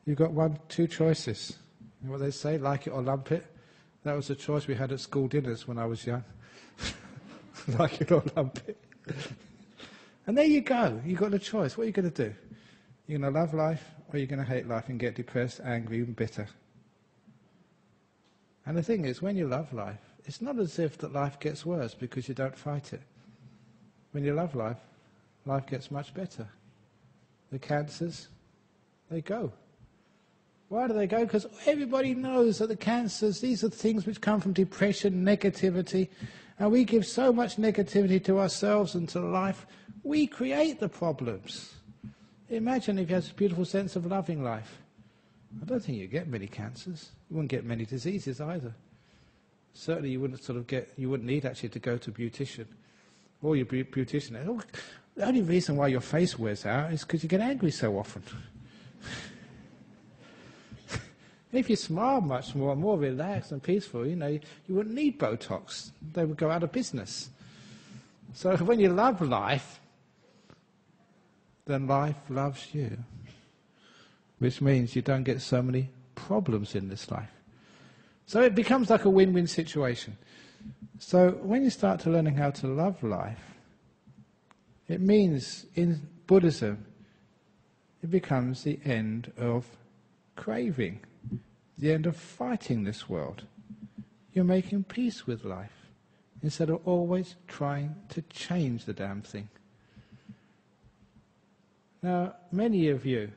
You've got 2 choices. You know what they say, like it or lump it? That was a choice we had at school dinners when I was young. Like it or lump it. And there you go. You've got a choice. What are you going to do? You're going to love life or you're going to hate life and get depressed, angry and bitter. And the thing is, when you love life, it's not as if that life gets worse because you don't fight it. When you love life, life gets much better. The cancers, They go. Why do they go? Because everybody knows that the cancers, these are things which come from depression, negativity, and we give so much negativity to ourselves and to life, we create the problems. Imagine if you had a beautiful sense of loving life. I don't think you'd get many cancers. You wouldn't get many diseases either. Certainly you wouldn't need actually to go to a beautician. Or your beautician. The only reason why your face wears out is because you get angry so often. If you smile much more relaxed and peaceful, you wouldn't need Botox. They would go out of business. So when you love life, then life loves you. Which means you don't get so many problems in this life. So it becomes like a win-win situation. So when you start to learning how to love life, it means in Buddhism, it becomes the end of craving. The end of fighting this world. You're making peace with life instead of always trying to change the damn thing. Now, many of you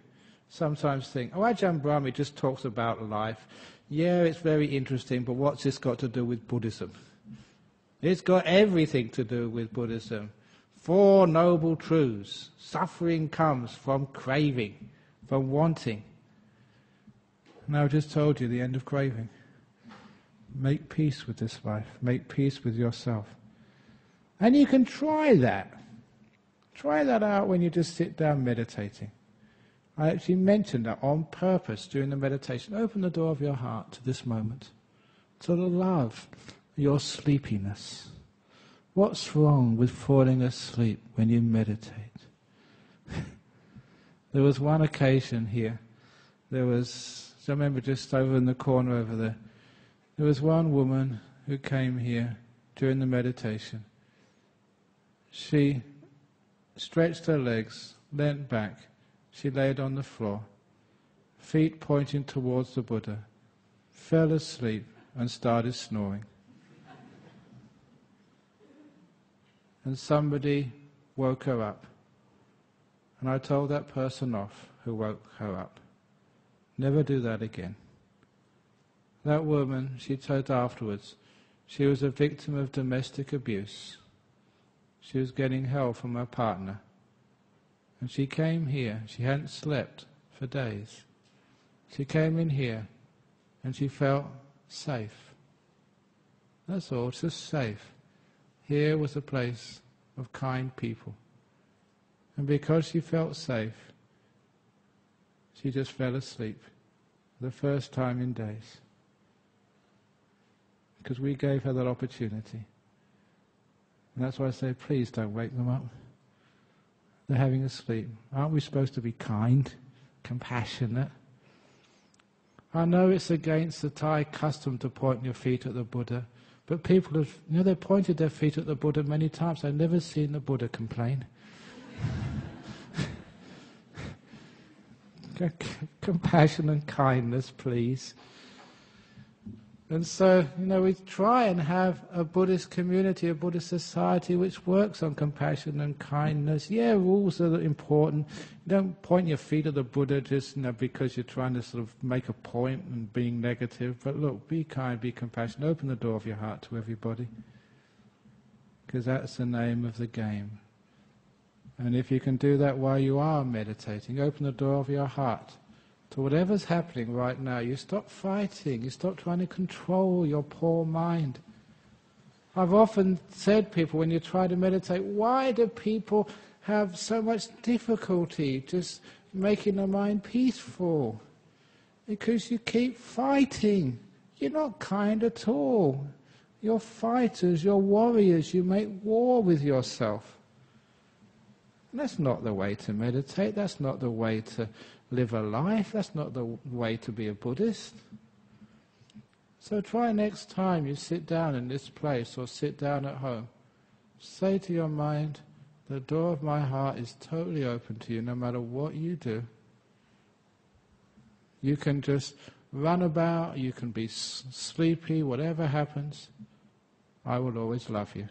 sometimes think, Ajahn Brahma just talks about life. Yeah, it's very interesting, but what's this got to do with Buddhism? It's got everything to do with Buddhism. 4 noble truths. Suffering comes from craving, from wanting. And I just told you the end of craving. Make peace with this life. Make peace with yourself. And you can try that. Try that out when you just sit down meditating. I actually mentioned that on purpose during the meditation. Open the door of your heart to this moment. To the love, your sleepiness. What's wrong with falling asleep when you meditate? There was one occasion here. I remember just over in the corner over there was one woman who came here during the meditation. She stretched her legs, leant back, she laid on the floor, feet pointing towards the Buddha, fell asleep and started snoring. And somebody woke her up. And I told that person off who woke her up. Never do that again. That woman, she told afterwards, she was a victim of domestic abuse. She was getting help from her partner. And she came here, she hadn't slept for days. She came in here and she felt safe. That's all, just safe. Here was a place of kind people. And because she felt safe, she just fell asleep for the first time in days. Because we gave her that opportunity. And that's why I say, please don't wake them up. They're having a sleep. Aren't we supposed to be kind, compassionate? I know it's against the Thai custom to point your feet at the Buddha, but people have, they pointed their feet at the Buddha many times. I've never seen the Buddha complain. Compassion and kindness, please. And so, we try and have a Buddhist community, a Buddhist society which works on compassion and kindness. Yeah, rules are important. You don't point your feet at the Buddha just because you're trying to sort of make a point and being negative. But look, be kind, be compassionate. Open the door of your heart to everybody. Because that's the name of the game. And if you can do that while you are meditating, open the door of your heart to whatever's happening right now. You stop fighting. You stop trying to control your poor mind. I've often said to people, when you try to meditate, why do people have so much difficulty just making their mind peaceful? Because you keep fighting. You're not kind at all. You're fighters, you're warriors. You make war with yourself. And that's not the way to meditate. That's not the way to live a life. That's not the way to be a Buddhist. So try next time you sit down in this place or sit down at home. Say to your mind, the door of my heart is totally open to you no matter what you do. You can just run about, you can be sleepy, whatever happens. I will always love you.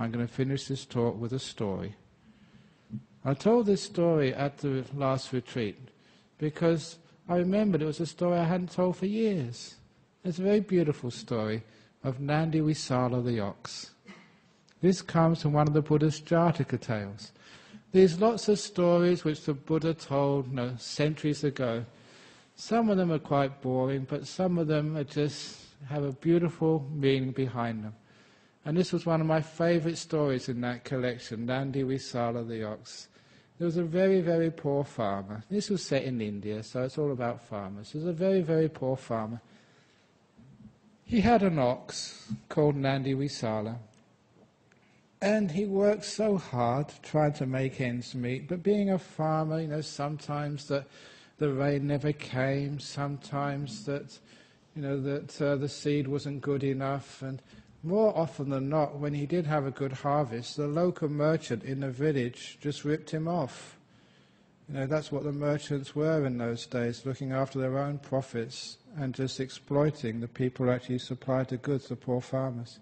I'm going to finish this talk with a story. I told this story at the last retreat because I remembered it was a story I hadn't told for years. It's a very beautiful story of Nandi Visala the ox. This comes from one of the Buddhist Jataka tales. There's lots of stories which the Buddha told centuries ago. Some of them are quite boring, but some of them are just have a beautiful meaning behind them. And this was one of my favourite stories in that collection, Nandi Visala the ox. There was a very, very poor farmer. This was set in India, so it's all about farmers. There was a very, very poor farmer. He had an ox called Nandi Visala, and he worked so hard trying to make ends meet. But being a farmer, sometimes the rain never came, sometimes that the seed wasn't good enough, and more often than not, when he did have a good harvest, the local merchant in the village just ripped him off. That's what the merchants were in those days, looking after their own profits and just exploiting the people who actually supplied the goods, the poor farmers.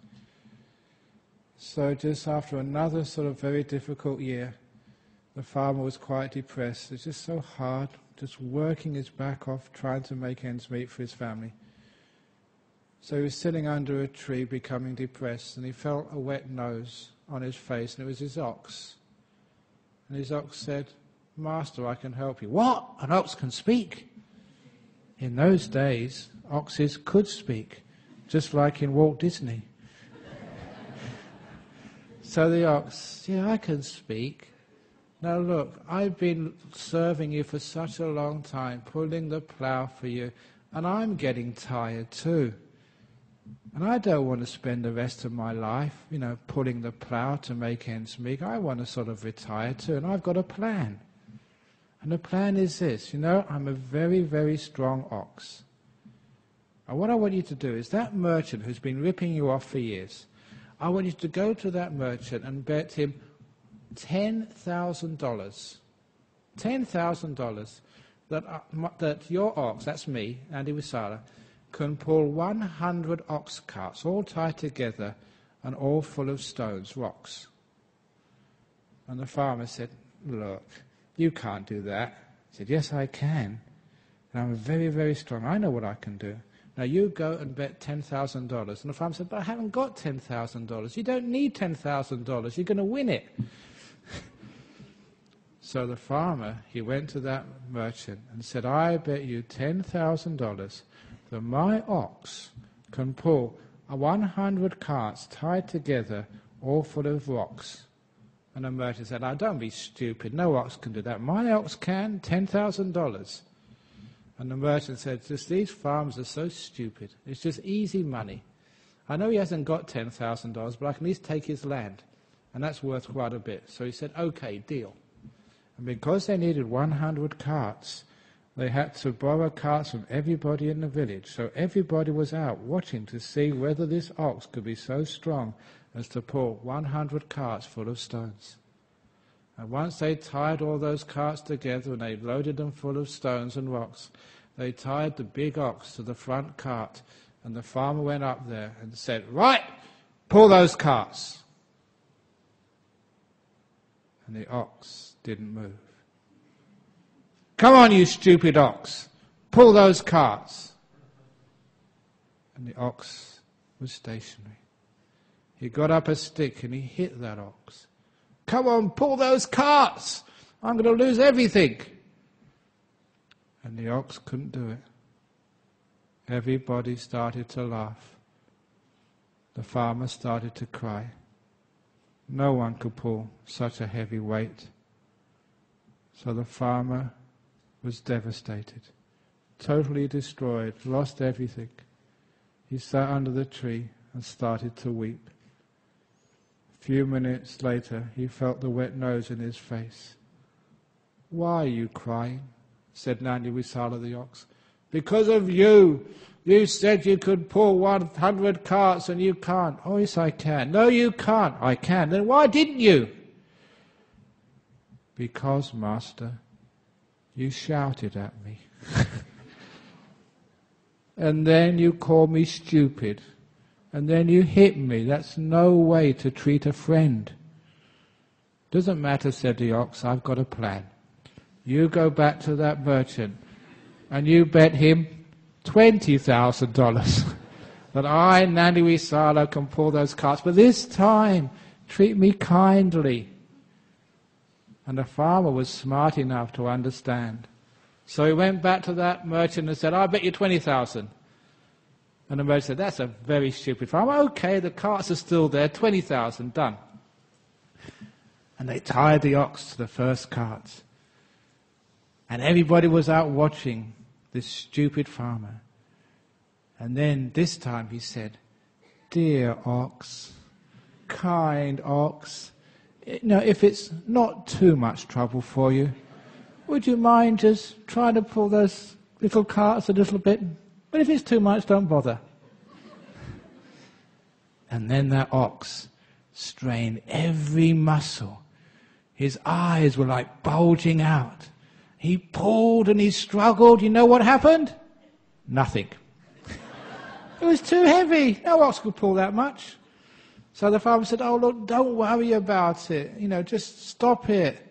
So just after another sort of very difficult year, the farmer was quite depressed. It's just so hard, just working his back off, trying to make ends meet for his family. So he was sitting under a tree becoming depressed, and he felt a wet nose on his face, and it was his ox. And his ox said, "Master, I can help you." "What? An ox can speak?" In those days, oxes could speak, just like in Walt Disney. So the ox, "Yeah, I can speak. Now look, I've been serving you for such a long time, pulling the plough for you, and I'm getting tired too. And I don't want to spend the rest of my life, pulling the plough to make ends meet. I want to sort of retire too, and I've got a plan. And the plan is this, I'm a very, very strong ox. And what I want you to do is that merchant who's been ripping you off for years, I want you to go to that merchant and bet him $10,000. $10,000 that your ox, that's me, Nandi Visala, can pull 100 ox carts, all tied together and all full of stones, rocks." And the farmer said, "Look, you can't do that." He said, "Yes, I can. And I'm very, very strong. I know what I can do. Now you go and bet $10,000. And the farmer said, "But I haven't got $10,000. You don't need $10,000. You're going to win it." So the farmer, he went to that merchant and said, "I bet you $10,000 that my ox can pull 100 carts tied together, all full of rocks." And the merchant said, "Now don't be stupid. No ox can do that. My ox can, $10,000. And the merchant said, "Just these farmers are so stupid. It's just easy money. I know he hasn't got $10,000, but I can at least take his land. And that's worth quite a bit." So he said, "Okay, deal." And because they needed 100 carts, they had to borrow carts from everybody in the village. So everybody was out watching to see whether this ox could be so strong as to pull 100 carts full of stones. And once they tied all those carts together and they loaded them full of stones and rocks, they tied the big ox to the front cart, and the farmer went up there and said, "Right, pull those carts." And the ox didn't move. "Come on, you stupid ox, pull those carts." And the ox was stationary. He got up a stick and he hit that ox. "Come on, pull those carts. I'm going to lose everything." And the ox couldn't do it. Everybody started to laugh. The farmer started to cry. No one could pull such a heavy weight. So the farmer was devastated, totally destroyed, lost everything. He sat under the tree and started to weep. A few minutes later, he felt the wet nose in his face. "Why are you crying?" said Nandi Visala the ox. "Because of you. You said you could pull 100 carts and you can't." "Oh, yes, I can." "No, you can't." "I can." "Then why didn't you?" "Because, Master, you shouted at me. And then you called me stupid. And then you hit me. That's no way to treat a friend." Doesn't matter, said the ox, I've got a plan. You go back to that merchant and you bet him $20,000 that I, Nandi Visala, can pull those carts, but this time treat me kindly. And the farmer was smart enough to understand. So he went back to that merchant and said, I'll bet you 20,000. And the merchant said, that's a very stupid farmer. Okay, the carts are still there, 20,000, done. And they tied the ox to the first carts. And everybody was out watching this stupid farmer. And then this time he said, dear ox, kind ox, if it's not too much trouble for you, would you mind just trying to pull those little carts a little bit? But if it's too much, don't bother. And then that ox strained every muscle. His eyes were like bulging out. He pulled and he struggled. You know what happened? Nothing. It was too heavy. No ox could pull that much. So the farmer said, oh, look, don't worry about it. Just stop it.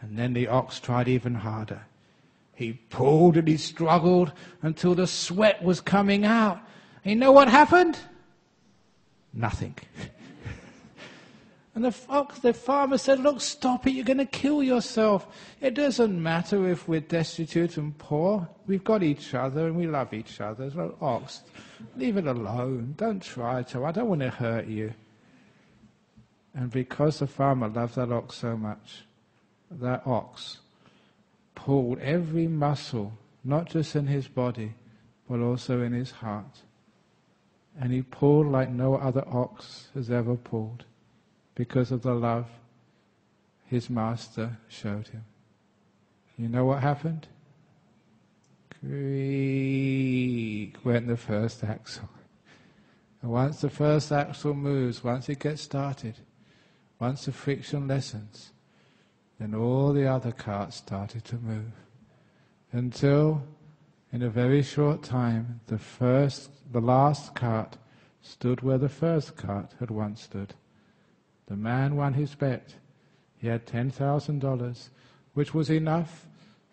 And then the ox tried even harder. He pulled and he struggled until the sweat was coming out. And you know what happened? Nothing. And the farmer said, look, stop it, you're going to kill yourself. It doesn't matter if we're destitute and poor. We've got each other and we love each other. It's like, ox, leave it alone. Don't try to. I don't want to hurt you. And because the farmer loved that ox so much, that ox pulled every muscle, not just in his body, but also in his heart. And he pulled like no other ox has ever pulled, because of the love his master showed him. You know what happened? Creak went the first axle. And once the first axle moves, once it gets started, once the friction lessens, then all the other carts started to move. Until, in a very short time, the last cart stood where the first cart had once stood. The man won his bet. He had $10,000, which was enough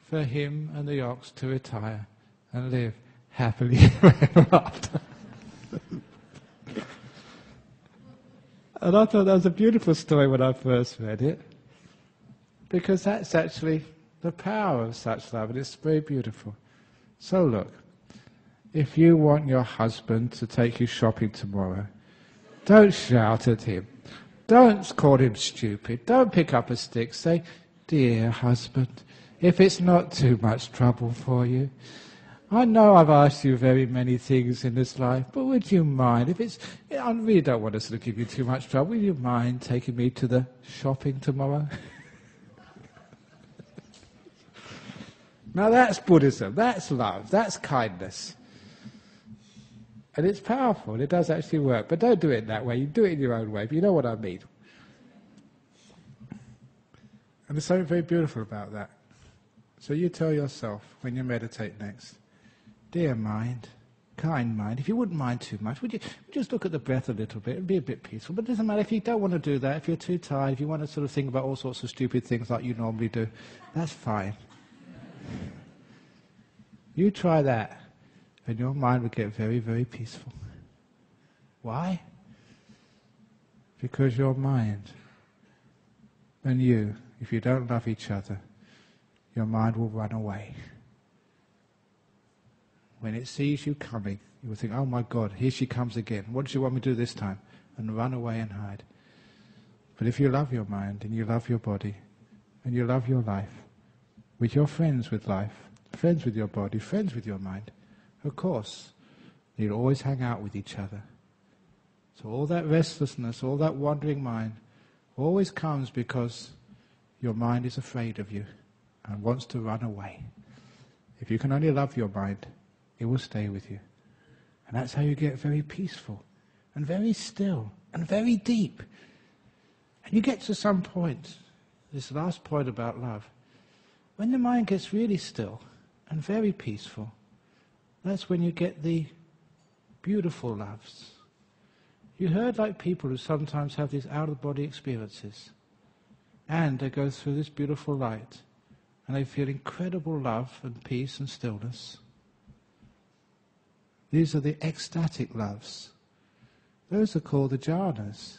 for him and the ox to retire and live happily ever after. And I thought that was a beautiful story when I first read it, because that's actually the power of such love, and it's very beautiful. So look, if you want your husband to take you shopping tomorrow, don't shout at him. Don't call him stupid. Don't pick up a stick. Say, dear husband, if it's not too much trouble for you, I know I've asked you very many things in this life, but would you mind, I really don't want to sort of give you too much trouble, would you mind taking me to the shopping tomorrow? Now that's Buddhism, that's love, that's kindness. And it's powerful, it does actually work. But don't do it that way, you do it in your own way, but you know what I mean. And there's something very beautiful about that. So you tell yourself, when you meditate next, dear mind, kind mind, if you wouldn't mind too much, would you just look at the breath a little bit and be a bit peaceful? But it doesn't matter if you don't want to do that, if you're too tired, if you want to sort of think about all sorts of stupid things like you normally do, that's fine. You try that, and your mind will get very, very peaceful. Why? Because your mind and you, if you don't love each other, your mind will run away. When it sees you coming, you will think, oh my God, here she comes again. What does she want me to do this time? And run away and hide. But if you love your mind, and you love your body, and you love your life, with your friends with life, friends with your body, friends with your mind, of course, you'll always hang out with each other. So all that restlessness, all that wandering mind, always comes because your mind is afraid of you and wants to run away. If you can only love your mind, it will stay with you. And that's how you get very peaceful and very still and very deep. And you get to some point, this last point about love, when the mind gets really still and very peaceful, that's when you get the beautiful loves. You heard like people who sometimes have these out-of-body experiences, and they go through this beautiful light, and they feel incredible love and peace and stillness. These are the ecstatic loves. Those are called the jhanas.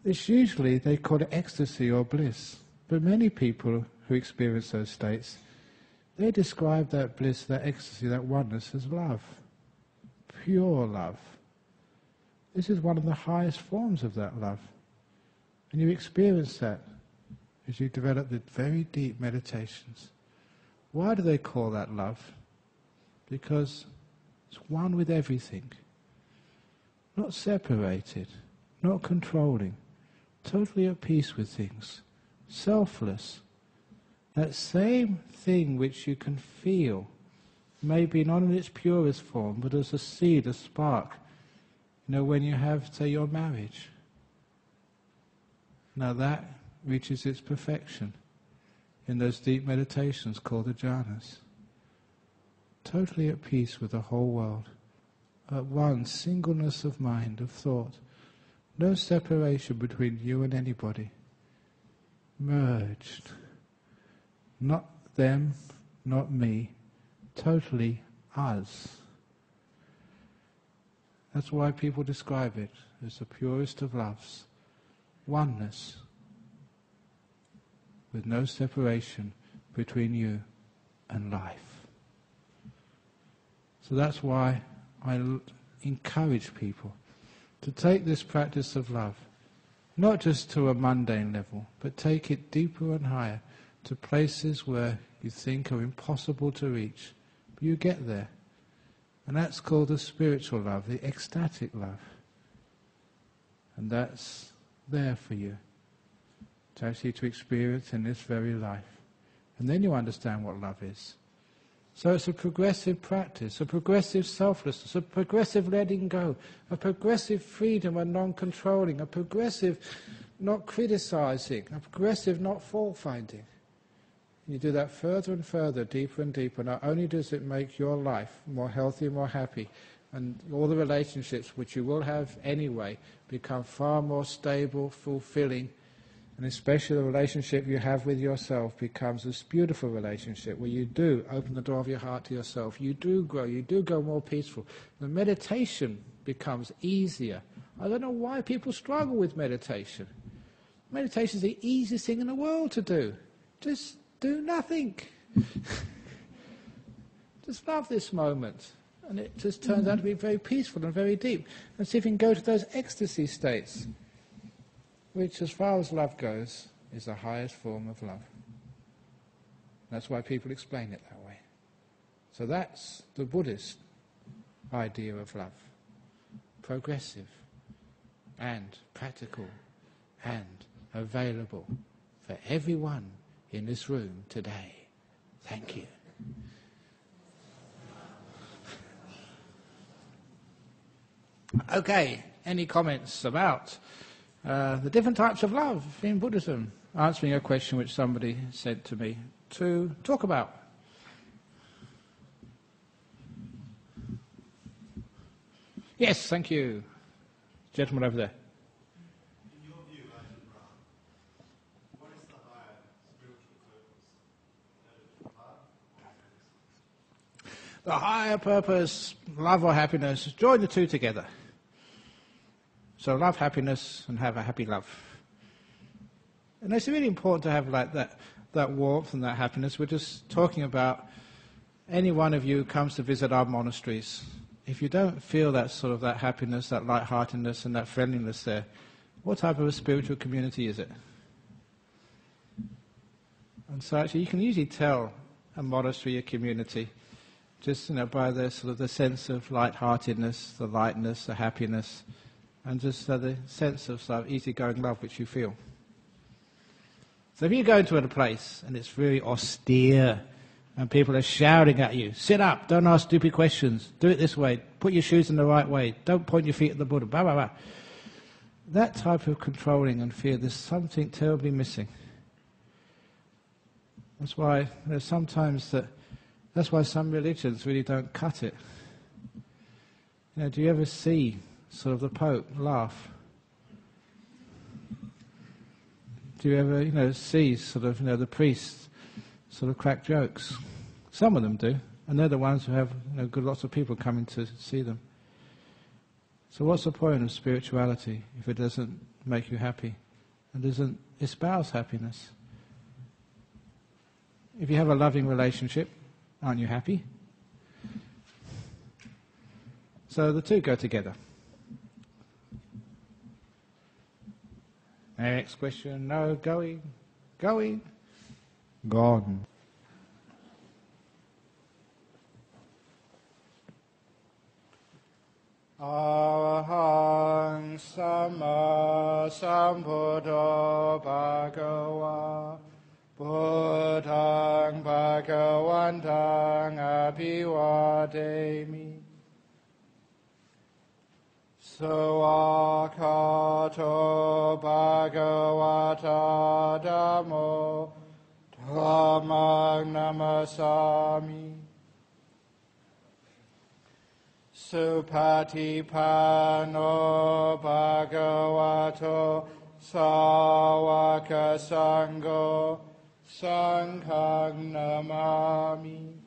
It's usually, they call it ecstasy or bliss. But many people who experience those states, they describe that bliss, that ecstasy, that oneness as love. Pure love. This is one of the highest forms of that love. And you experience that as you develop the very deep meditations. Why do they call that love? Because it's one with everything. Not separated, not controlling, totally at peace with things, selfless. That same thing which you can feel, maybe not in its purest form, but as a seed, a spark, when you have, say, your marriage. Now that reaches its perfection in those deep meditations called the jhanas. Totally at peace with the whole world, at one singleness of mind, of thought, no separation between you and anybody, merged, not them, not me, totally us. That's why people describe it as the purest of loves, oneness, with no separation between you and life. So that's why I encourage people to take this practice of love, not just to a mundane level, but take it deeper and higher to places where you think are impossible to reach. But you get there. And that's called the spiritual love, the ecstatic love. And that's there for you to actually to experience in this very life. And then you understand what love is. So it's a progressive practice, a progressive selflessness, a progressive letting go, a progressive freedom and non-controlling, a progressive not criticizing, a progressive not fault-finding. You do that further and further, deeper and deeper. Not only does it make your life more healthy, more happy, and all the relationships which you will have anyway become far more stable, fulfilling, and especially the relationship you have with yourself becomes this beautiful relationship where you do open the door of your heart to yourself. You do grow. You do go more peaceful. The meditation becomes easier. I don't know why people struggle with meditation. Meditation is the easiest thing in the world to do. Just do nothing. Just love this moment. And it just turns out to be very peaceful and very deep. And see if you can go to those ecstasy states, which, as far as love goes, is the highest form of love. That's why people explain it that way. So that's the Buddhist idea of love. Progressive and practical and available for everyone in this room today. Thank you. Okay, any comments about the different types of love in Buddhism? Answering a question which somebody said to me to talk about. Yes, thank you. Gentleman over there. In your view, Ajahn Brahm, what is the higher spiritual purpose? The higher purpose, love or happiness, join the two together. So love happiness and have a happy love. And it's really important to have like that warmth and that happiness. We're just talking about any one of you who comes to visit our monasteries. If you don't feel that sort of that happiness, that lightheartedness and that friendliness there, what type of a spiritual community is it? And so actually you can usually tell a monastery, a community, just by the sort of the sense of lightheartedness, the lightness, the happiness, and just the sense of sort of easygoing love which you feel. So if you go into a place and it's really austere and people are shouting at you, sit up, don't ask stupid questions, do it this way, put your shoes in the right way, don't point your feet at the Buddha, blah, blah, blah. That type of controlling and fear, there's something terribly missing. That's why there's sometimes that's why some religions really don't cut it. Do you ever see sort of the Pope laugh? Do you ever, see sort of, the priests sort of crack jokes? Some of them do, and they're the ones who have, lots of people coming to see them. So what's the point of spirituality if it doesn't make you happy and doesn't espouse happiness? If you have a loving relationship, aren't you happy? So the two go together. Next question. No, going, gone. Ahang Sama Sambuddho Bhagava Buddhang Bhagavantang Abhivademi Sawakato Bhagavata Dhammo Dhammang Namasami Supatipano Bhagavato Sawaka Sangho Sanghang Namami